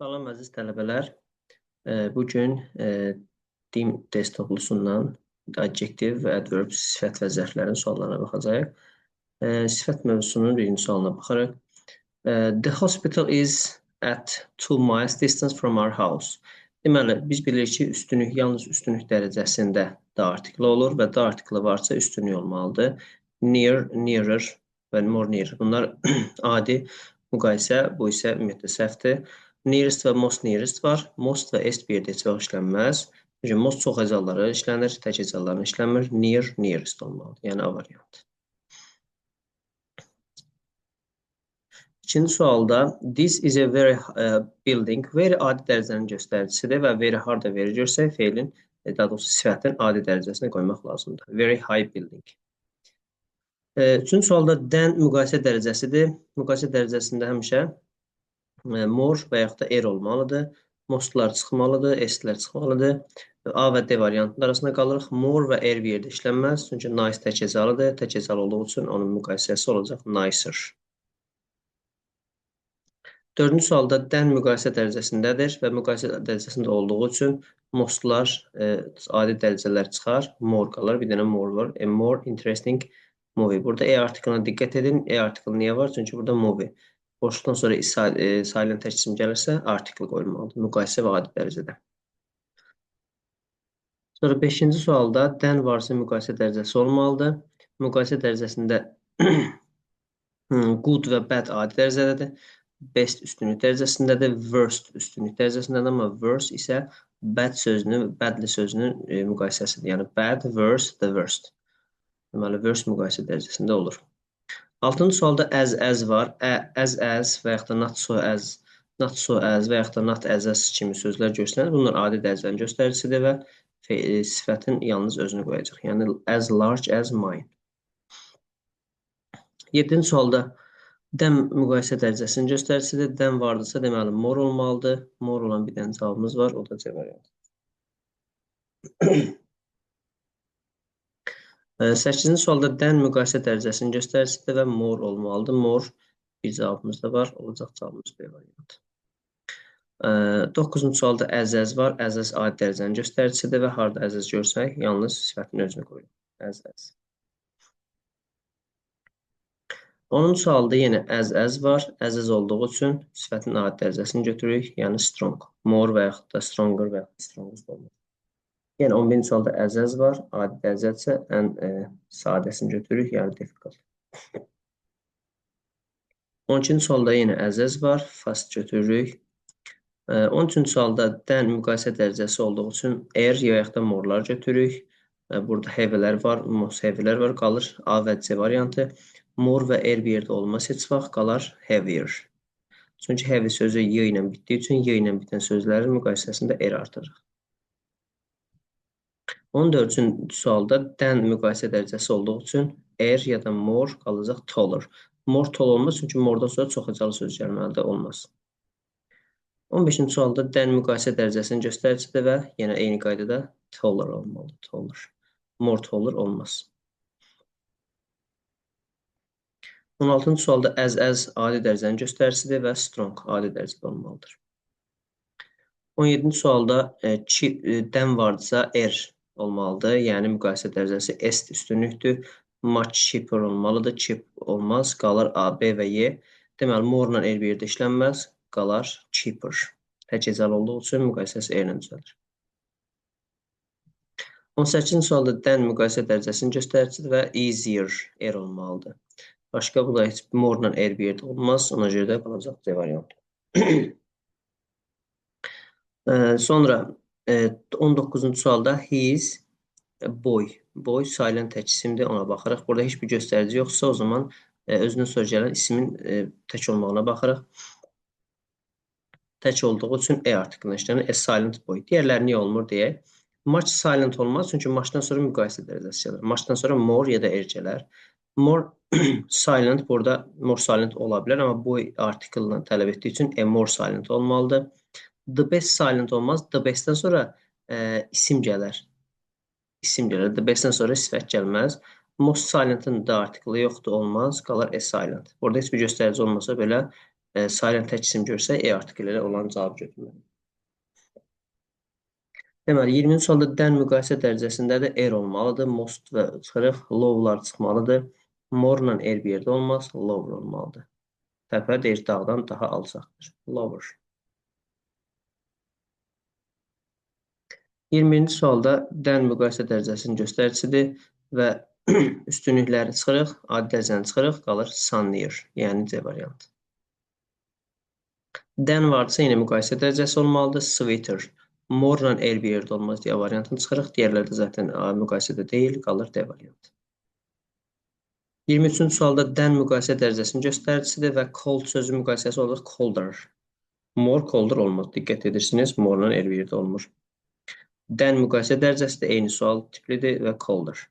Salam əziz tələbələr. Bugün DIM test toplusundan adjektiv və adverb sifət və zərflərin suallarına baxacağıq. Sifət mövzusunun birinci sualına baxarıq. The hospital is at 2 miles distance from our house. Deməli, biz bilirik ki, üstünlük yalnız üstünlük dərəcəsində da artikli olur və da artikli varsa üstünlük olmalıdır. Near, nearer və more near. Bunlar adi müqayisə, bu isə ümumiyyətlə səhvdir. Nearest və most nearest var. Most və est bir yerdə heç vaxt işlənməz. Çünki most çox hecaları işlənir, tək hecalarına işlənmir. Near, nearest olmalıdır. Yəni A variantı. İkinci sualda this is a very building. Very adi dərəcənin göstəricisidir və very harda veri görsək feilin, daha doğrusu sifətin adi dərəcəsinə qoymaq lazımdır. Very high building. Üçüncü sualda than müqayisə dərəcəsidir. Müqayisə dərəcəsində həmişə more və yaxud da er olmalıdır. Mostlar çıxmalıdır, estlər çıxmalıdır. A və D variantının arasında qalırıq. More və er bir yerdə işlənməz. Çünki nice tək hecalıdır. Tək hecalı olduğu üçün onun müqayisəsi olacaq nicer. Dördüncü sualda than müqayisə dərəcəsindədir və müqayisə dərəcəsində olduğu üçün mostlar adi dərəcələr çıxar. More qalır. Bir dənə more var. A more interesting movie. Burada E artiklına diqqət edin. E artiklı niyə var? Çünki burada movie. Boşluqdan sonra silent tək isim gəlirsə, artikl qoyulmalıdır. Müqayisə və adi dərəcədə. Sonra 5-ci sualda than varsa müqayisə dərəcəsi olmalıdır. Müqayisə dərəcəsində good və bad adi dərəcədədir. Best üstünlük dərəcəsindədir. Worst üstünlük dərəcəsindədir. Amma worst isə bad sözünün, badly sözünün müqayisəsidir. Yəni bad, worse, the worst. Deməli, worst müqayisə dərəcəsində olur. 6-cı sualda as var. As və yaxud da not so as və yaxud da not as kimi sözlər göstərir. Bunlar adi dərəcənin göstəricisidir və sifətin yalnız özünü qoyacaq. Yəni as large as mine. 7-ci sualda than müqayisə dərəcəsinin göstəricisidir. Than vardırsa, deməli more olmalıdır. More olan bir dənə cavabımız var. O da C variantı. 8-ci sualda than müqayisə dərəcəsinin göstəricisidir və more olmalıdır. More bir cavabımız da var. Olacaq cavabımız B variantı. 9-cu sualda as var. As adi dərəcənin göstəricisidir və harda as görsək, yalnız sifətin özünü qoyuruq. As. 10-cu sualda yenə as var. As olduğu üçün sifətin adi dərəcəsini götürürük. Yəni strong. More və yaxud da stronger və yaxud da strongest olmalı. Yəni 11-ci sualda as var. Adi dərəcədirsə ən sadəsini götürürük, yəni difficult. 12-ci sualda yenə as var. Fast götürürük. 13-cü sualda than müqayisə dərəcəsi olduğu üçün er ya yaxud da more'lar götürürük. Burada heavy'lər var, most heavy'lər var. Qalır A və C variantı. More və er bir yerdə olmaz heç vaxt, qalar heavier. Çünki heavy sözü y ilə bitdiyi üçün y ilə bitən sözlərin müqayisəsində er artırır. 14-cü sualda than müqayisə dərəcəsi olduğu üçün er ya da more qalacaq taller. More tall olmaz, çünki more'dan sonra çox hecalı söz gəlməlidir, olmaz. 15-ci sualda than müqayisə dərəcəsinin göstəricisidir və yenə eyni qaydada taller olmalıdır. Taller. More taller olmaz. 16-cı sualda as adi dərəcənin göstəricisidir və strong adi dərəcədə olmalıdır. 17-ci sualda than vardırsa er olmalıdır. Yəni müqayisə dərəcəsi est üstünlükdür. Much cheaper olmalıdır. Cheap olmaz. Qalar A, B və Y. Deməli, more-la er bir yerdə işlənməz. Qalar cheaper. Tək hecalı olduğu üçün müqayisəsi R ilə düzəlir. 18-ci sualda than müqayisə dərəcəsinin göstəricisidir və easier R olmalıdır. Başqa bu da heç more-la R bir yerdə olmaz. Ona görə də qalacaq C variantı. Sonra 19-cu sualda his boy. Boy silent tək isimdir. Ona baxırıq. Burada heç bir göstərici yoxsa o zaman özünün sonra gələn ismin tək olmağına baxırıq. Tək olduğu üçün E artiklına işlənir. A silent boy. Digərləri niyə olmur deyək. Much silent olmaz. Çünki muchdan sonra müqayisə dərəcəsi gəlir. Muchdan sonra more ya da er gələr. More silent burada more silent ola bilər. Amma boy artiklını tələb etdiyi üçün more silent olmalıdır. The best silent olmaz. The bestdən sonra isim gələr. İsim gəlir. The bestdən sonra sifət gəlməz. Most silent'ın da artiklı yoxdur, olmaz. Qalar a silent. Burada heç bir göstərici olmasa belə Silent tək isim görsə, artikli ilə olan cavab götürməli. Deməli, 20-ci sualda dən müqayisə dərəcəsində də olmalıdır. Most və çıxırıq, lowlar çıxmalıdır. More-la bir yerdə olmaz, lower olmalıdır. Təpə deyir, dağdan daha alçaqdır. Lower. 21-ci sualda dən müqayisə dərəcəsinin göstəricisidir və üstünlükləri çıxırıq, adi dərəcəni çıxırıq, qalır sunnier, yəni C variantı. Dən varsa yenə müqayisə dərəcəsi olmalıdır, sweeter. More-la bir yerdə olmaz deyə variantını çıxırıq, digərləri də zaten müqayisədə deyil, qalır D variantı. 23-cü sualda dən müqayisə dərəcəsinin göstəricisidir və cold sözü müqayisəsi olur colder. More colder olmaz. Diqqət edirsiniz, more-la bir yerdə olmur. Dən müqayisə dərəcəsi də eyni sual tiplidir və colder.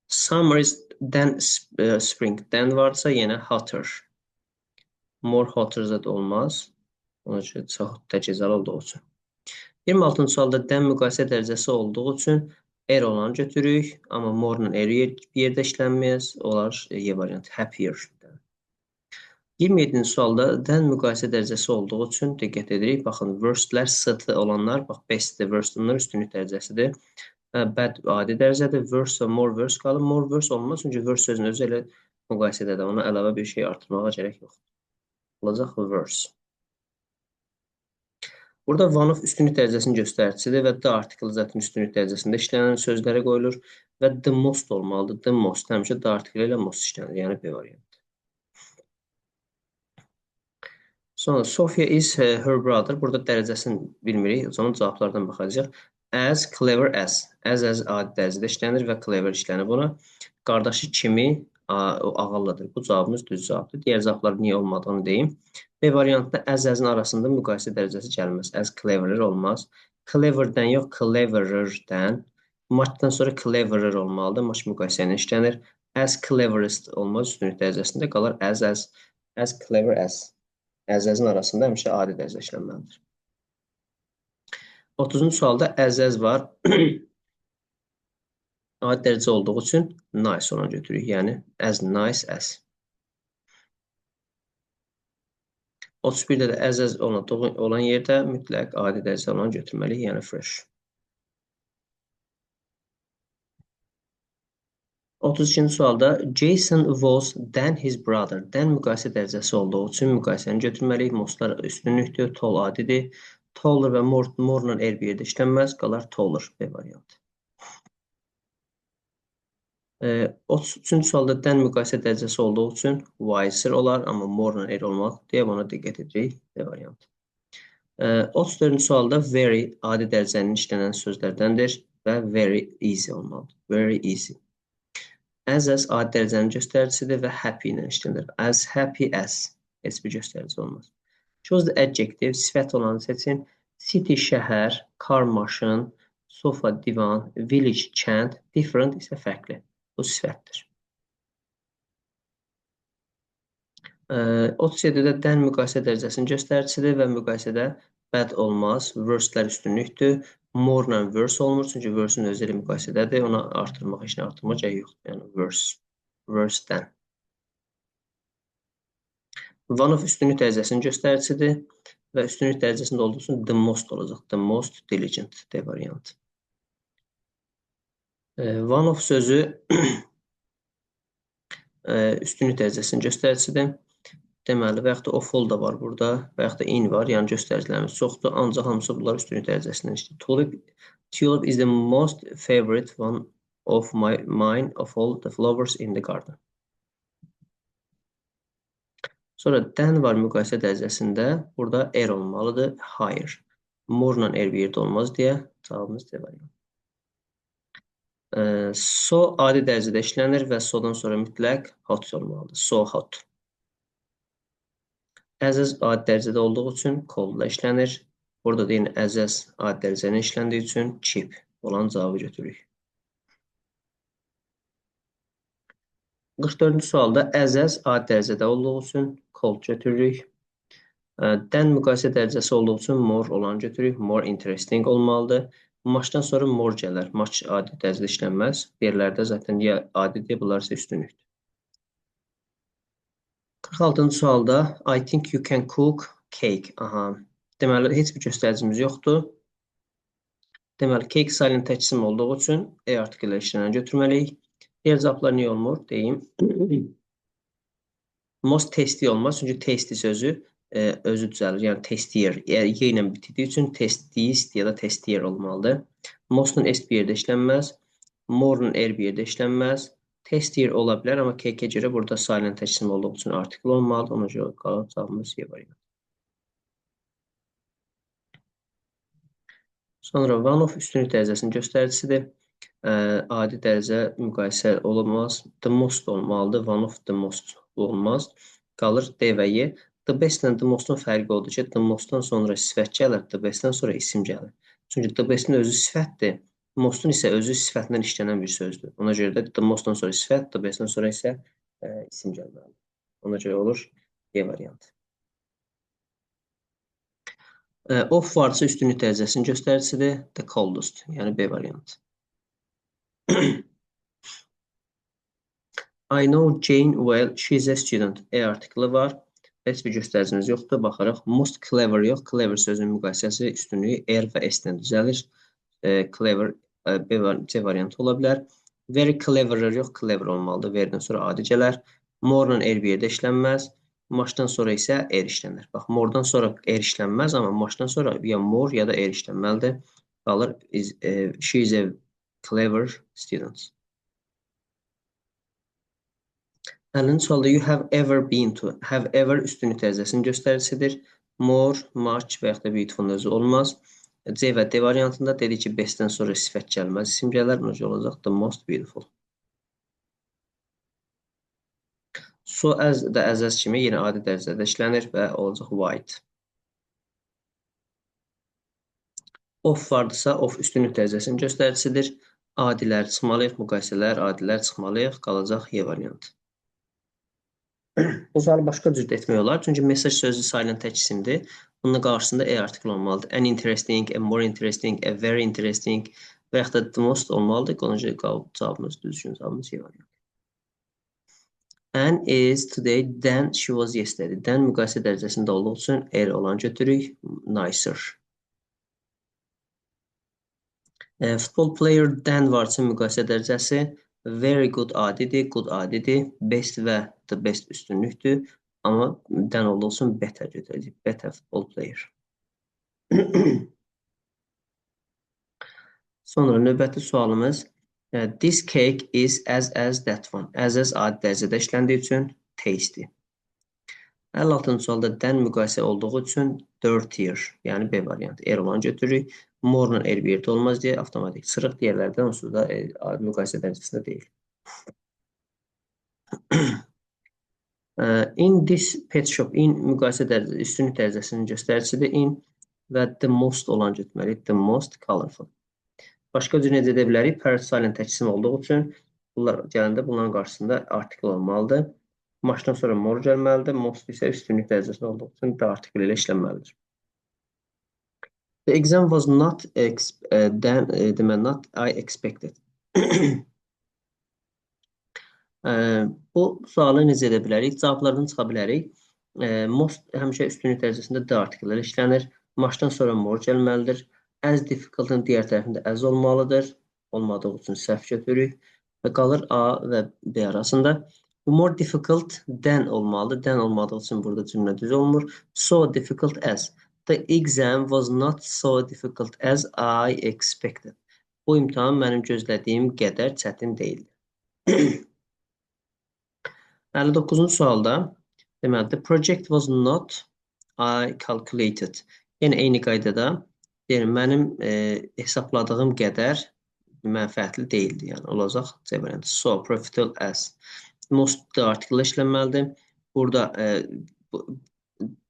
Summer is dən spring. Dən varsa yenə hotter. More hotter da olmaz. Ona görə çox təcəzzəli olduğu üçün. 26-cı sualda dən müqayisə dərəcəsi olduğu üçün olanı götürürük, amma more-la bir yerdə işlənməz, olar E variantı, happier. 27-ci sualda dən müqayisə dərəcəsi olduğu üçün diqqət edirik. Baxın, worstlər, s-lı olanlar, bax, best-dir, worst bunlar üstünlük dərəcəsidir. Bad adi dərəcədir, worse və more worse qalır. More worse olmaz, çünki worse sözün özü elə müqayisədədir. Ona əlavə bir şey artırmağa gərək yoxdur. Olacaq worse. Burada one of üstünlük dərəcəsinin göstəricisidir və the article zaten üstünlük dərəcəsində işlənən sözlərə qoyulur və the most olmalıdır. The most həmişə the article ilə most işlənir, yəni B variantı. Sonra Sophia is her brother. Burada dərəcəsini bilmirik, o zaman cavablardan baxacaq. As clever as. As adi dərəcədə işlənir və clever işlənir buna. Qardaşı kimi o ağıllıdır. Bu cavabımız düz cavabdır. Digər cavablar niyə olmadığını deyim. B variantında as-in arasında müqayisə dərəcəsi gəlməz. As cleverer olmaz. Cleverdən yox, clevererdən. Muchdan sonra cleverer olmalıdır. Much müqayisə ilə işlənir. As cleverest olmaz. Üstünlük dərəcəsində qalır as clever as. As-in arasında həmişə adi dərəcə işlənməlidir. 30-cu sualda as var. Adi dərəcə olduğu üçün nice ona götürürük. Yəni, as nice as. 31-də də as olan yerdə mütləq adi dərəcə olan götürməliyik, yəni fresh. 32-ci sualda Jason was than his brother. Than müqayisə dərəcəsi olduğu üçün müqayisəni götürməliyik. Mostlar üstünlükdür, tall adidir. Taller və more-la bir yerdə işlənməz, qalar taller B variantı. 33-cü sualda dən müqayisə dərəcəsi olduğu üçün wiser olar, amma more-la olmaq deyə buna diqqət edirik B variantı. 34-cü sualda very adi dərəcənin işlənən sözlərdəndir və very easy olmalıdır. Very easy. As adi dərəcənin göstəricisidir və happy ilə işlənir. As happy as heç bir göstərici olmaz. Choose the adjective, sifət olanı seçin. City şəhər, car maşın, sofa divan, village kənd, different isə fərqli. Bu sifətdir. 37-də dən müqayisə dərəcəsinin göstəricisidir və müqayisədə bad olmaz, worse-lər üstünlükdür. More-la worse olmur, çünki worse-ün özü ilə müqayisədədir. Ona artırmaq, işini artırmaq gərək yoxdur. Yəni worse, worse-dən. One of üstünlük dərəcəsinin göstəricisidir və üstünlük dərəcəsində olduğu üçün the most olacaq. The most diligent D variantı. One of sözü üstünlük dərəcəsinin göstəricisidir. Deməli, və yaxud da of all da var burada, və yaxud da in var, yəni göstəricilərimiz çoxdur, ancaq hamısı bunlar üstünlük dərəcəsindən işləyir. Tulip is the most favorite one of mine of all the flowers in the garden. Sonra dən var müqayisə dərəcəsində, burada olmalıdır, higher. More-la bir yerdə olmaz deyə cavabımız D variantı. So adi dərəcədə işlənir və so-dan sonra mütləq hot olmalıdır. So hot. As adi dərəcədə olduğu üçün cold-la işlənir. Burada da yenə as adi dərəcədə işləndiyi üçün cheap olan cavabı götürürük. 44-cü sualda as adi dərəcədə olduğu üçün cold götürürük. Dən müqayisə dərəcəsi olduğu üçün more olanı götürürük. More interesting olmalıdır. Muchdan sonra more gələr. Much adi dərəcədə işlənməz. Yerlərdə zaten ya adidir, bunlar isə üstünlükdür. 46-cı sualda I think you can cook cake. Aha. Deməli, heç bir göstəricimiz yoxdur. Deməli, cake sayının təksim olduğu üçün E artiklə işlənən götürməliyik. Diğer cavablar niyə olmur? Deyim. Most tasty olmaz. Çünki tasty sözü özü düzəlir. Yəni tastier. Y ilə bitirdiyi üçün tastiest ya da tastier olmalıdır. Most'un S bir yerdə işlənməz. More'un R bir yerdə işlənməz. Tastier ola bilər, amma cake-ə görə burada sayının təksim olduğu üçün artikl olmalıdır. Ona görə qalan cavabımız Y variantı. Sonra one of üstünlük dərəcəsinin göstəricisidir. Adi dərəcə müqayisə olunmaz. The most olmalıdır. One of the most olmaz. Qalır D və Y. The best ilə the most-un fərqi odur ki, the most-dan sonra sifət gəlir, the best-dən sonra isim gəlir. Çünki the best-in özü sifətdir. Most-un isə özü sifətindən işlənən bir sözdür. Ona görə də the most-dan sonra sifət, the best-dən sonra isə isim gəlməlidir. Ona görə olur D variantı. Of varsa üstünlük dərəcəsinin göstəricisidir. The coldest, yəni B variantı. I know Jane well, she's a student. E artiklı var. Heç bir göstəricimiz yoxdur. Baxaraq, most clever yox. Clever sözünün müqayisəsi üstünlüyü R və S-dən düzəlir. Clever C variantı ola bilər. Very cleverer yox. Clever olmalıdır. Verdən sonra adi gələr. More-la R bir yerdə işlənməz. Maşdan sonra isə R işlənir. Bax, more-dan sonra R işlənməz, amma maşdan sonra ya more ya da R işlənməlidir. Qalır, she is a clever student. 50-ci sualda you have ever been to. Have ever üstünlük dərəcəsinin göstəricisidir. More, much və yaxud da beautiful özü olmaz. C və D variantında dedi ki, bestdən sonra sifət gəlməz, isim gələr. Necə olacaq? The most beautiful. So as da as kimi yenə adi dərəcədə işlənir və olacaq white. Of vardısa, of üstünlük dərəcəsinin göstəricisidir. Adilər çıxmalıyıq, müqayisələr, adilər çıxmalıyıq. Qalacaq Y variantı. Bu sualı başqa cür də etmək olar. Çünki mesaj sözü sayılan tək isimdir. Bunun qarşısında E artikli olmalıdır. An interesting, a more interesting, a very interesting və yaxud da the most olmalıdır. Ona görə cavabımız düzgün cavabımız C variantı. Anne is today than she was yesterday. Than müqayisə dərəcəsində olduğu üçün R olan götürük. Nicer. Futbol player than varsa müqayisə dərəcəsi very good adidir, good adidir, best və the best üstünlükdür. Amma than olduğu üçün better götürəcək. Better football player. Sonra növbəti sualımız this cake is as that one. As adi dərəcədə işləndiyi üçün tasty. 56-cı sualda than müqayisə olduğu üçün dirtier, yəni B variantı. R olan götürürük. More-la R bir yerdə olmaz deyə avtomatik sırıq digərlərdən onsuz da müqayisə dərəcəsində deyil. In this pet shop, in müqayisə dərəcəsi, üstünlük dərəcəsinin göstəricisidir. In və the most olan götürməliyik. The most colorful. Başqa cür necə edə bilərik? Parrot silent təksim olduğu üçün bunlar gələndə bunların qarşısında artikl olmalıdır. Maşdan sonra more gəlməlidir. Most isə üstünlük dərəcəsində olduğu üçün də artikl ilə işlənməlidir. The exam was not not I expected. Bu sualı necə edə bilərik? Cavablardan çıxa bilərik. Most həmişə üstünlük dərəcəsində D artikl ilə işlənir. Maşdan sonra more gəlməlidir. As difficult-ın digər tərəfində as olmalıdır. Olmadığı üçün səhv götürürük. Və qalır A və B arasında. More difficult than olmalıdır. Than olmadığı üçün burada cümlə düz olmur. So difficult as. The exam was not so difficult as I expected. Bu imtahan mənim gözlədiyim qədər çətin deyildi. 59-cu sualda deməli, the project was not I calculated. Yəni, eyni qaydada yəni, mənim hesabladığım qədər mənfəətli deyildi. Yəni, olacaq C variantı. So, profitable as. Most da artiklə işlənməlidir. Burada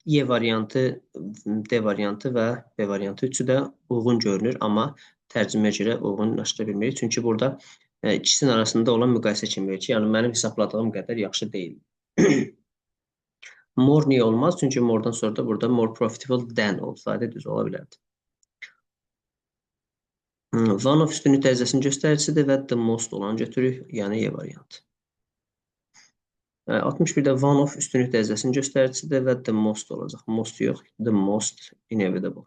Y variantı, D variantı və B variantı üçü də uyğun görünür, amma tərcüməyə görə uyğunlaşdıra bilmirik. Çünki burada ikisinin arasında olan müqayisə kimi verir ki, yəni mənim hesabladığım qədər yaxşı deyil. More niyə olmaz? Çünki more'dan sonra da burada more profitable than olsaydı düz ola bilərdi. One of üstünlük dərəcəsinin göstəricisidir və the most olan götürürük, yəni Y variantı. 61-də one of üstünlük dərəcəsinin göstəricisidir və the most olacaq. Most yox, the most inevitable.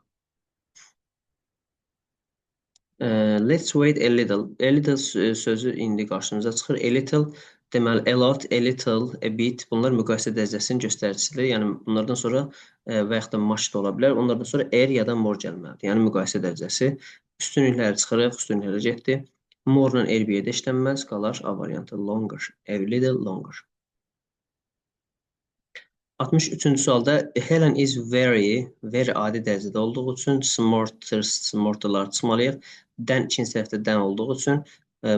Let's wait a little. A little sözü indi qarşımıza çıxır. A little deməli a lot, a little, a bit bunlar müqayisə dərəcəsinin göstəricisidir. Yəni bunlardan sonra və yaxud da much da ola bilər. Onlardan sonra er ya da more gəlməlidir. Yəni müqayisə dərəcəsi. Üstünlükləri çıxırıq, üstünlükləri getdi. More-la er bir yerdə işlənməz, qalar A variantı longer. A little longer. 63-cü sualda Helen is very adi dərəcədə olduğu üçün smarterlar çıxmalıyıq. Dən ikinci tərəfdə dən olduğu üçün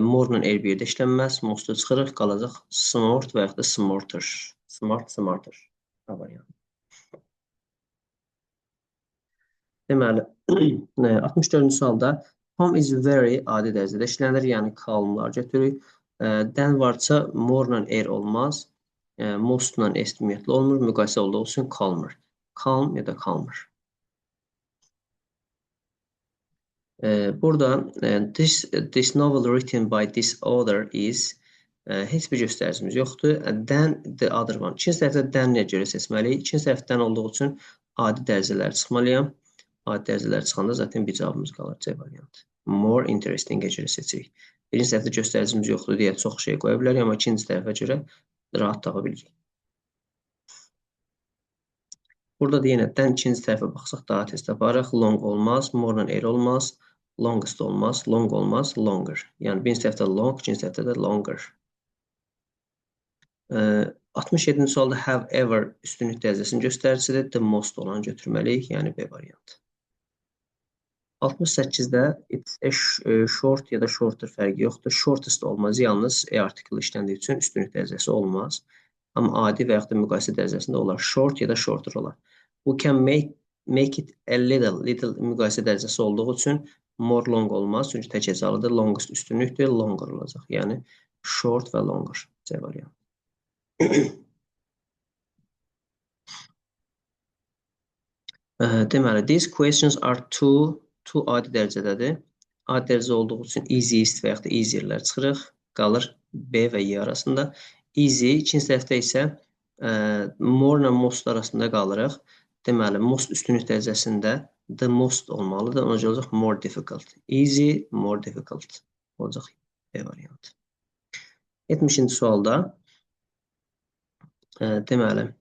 more-la er bir yerdə işlənməz. Most-u çıxırıq, qalacaq smart və yaxud da smarter. Smarter. A variantı. Deməli, 64-cü sualda Tom is very adi dərəcədə işlənir, yəni calmlar götürürük. Dən varsa more-la er olmaz. Most-la est ümumiyyətlə olmur, müqayisə olduğu üçün calmer. Calm ya da calmer. Burada this novel written by this author is heç bir göstəricimiz yoxdur. Than the other one. İkinci tərəfdə than-lə görə seçməliyik. İkinci tərəfdən olduğu üçün adi dərəcələr çıxmalıyam. Adi dərəcələr çıxanda zaten bir cavabımız qalır. C variantı. More interesting-ə görə seçirik. Birinci tərəfdə göstəricimiz yoxdur deyə çox şey qoya bilərik, amma ikinci tərəfə görə rahat tapa bilirik. Burada da yenə dən ikinci tərəfə baxsaq daha tez taparıq. Long olmaz, more-la er olmaz, longest olmaz, long olmaz, longer. Yəni birinci tərəfdə long, ikinci tərəfdə də longer. 67-ci sualda have ever üstünlük dərəcəsinin göstəricisidir. The most olanı götürməliyik, yəni B variantı. 68-də it's a short ya da shorter fərqi yoxdur. Shortest olmaz, yalnız E artiklı işləndiyi üçün üstünlük dərəcəsi olmaz. Amma adi və yaxud da müqayisə dərəcəsində olar. Short ya da shorter olar. We can make it a little. Little müqayisə dərəcəsi olduğu üçün more long olmaz. Çünki tək hecalıdır. Longest üstünlükdür. Longer olacaq. Yəni short və longer. C variantı. Deməli, these questions are two adi dərəcədədir. Adi dərəcə olduğu üçün easiest və yaxud da easierlər çıxırıq. Qalır B və Y arasında. Easy, ikinci tərəfdə isə more ilə most arasında qalırıq. Deməli, most üstünlük dərəcəsində the most olmalıdır. Ona görə olacaq more difficult. Easy, more difficult olacaq B variantı. 70-ci sualda deməli,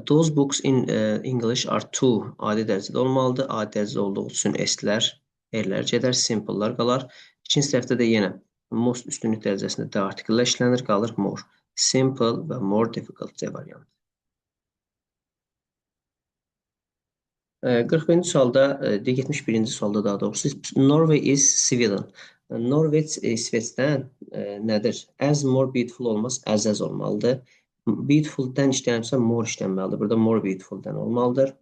those books in English are two adi dərəcədə olmalıdır. Adi dərəcədə olduğu üçün S-lər, R-lər gedər, simple-lar qalar. İkinci tərəfdə də yenə most üstünlük dərəcəsində D artiklə işlənir, qalır more. Simple və more difficult C variantı. 41-ci sualda, 71-ci sualda daha doğrusu Norway is Sweden. Norveç İsveçdən nədir? As more beautiful olmaz, as olmalıdır. Beautiful-dən işlənirsə more işlənməlidir. Burada more beautiful-dən olmalıdır.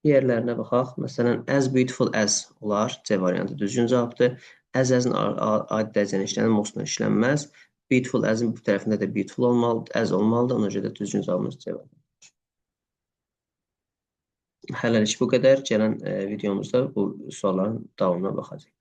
Digərlərinə baxaq. Məsələn, as beautiful as olar. C variantı düzgün cavabdır. As-in adi dərəcəni işlənir, most-la işlənməz. Beautiful as-in bu tərəfində də beautiful olmalıdır, as olmalıdır. Ona görə də düzgün cavabımız C variantı. Hələlik bu qədər. Gələn videomuzda bu sualların davamına baxacağıq.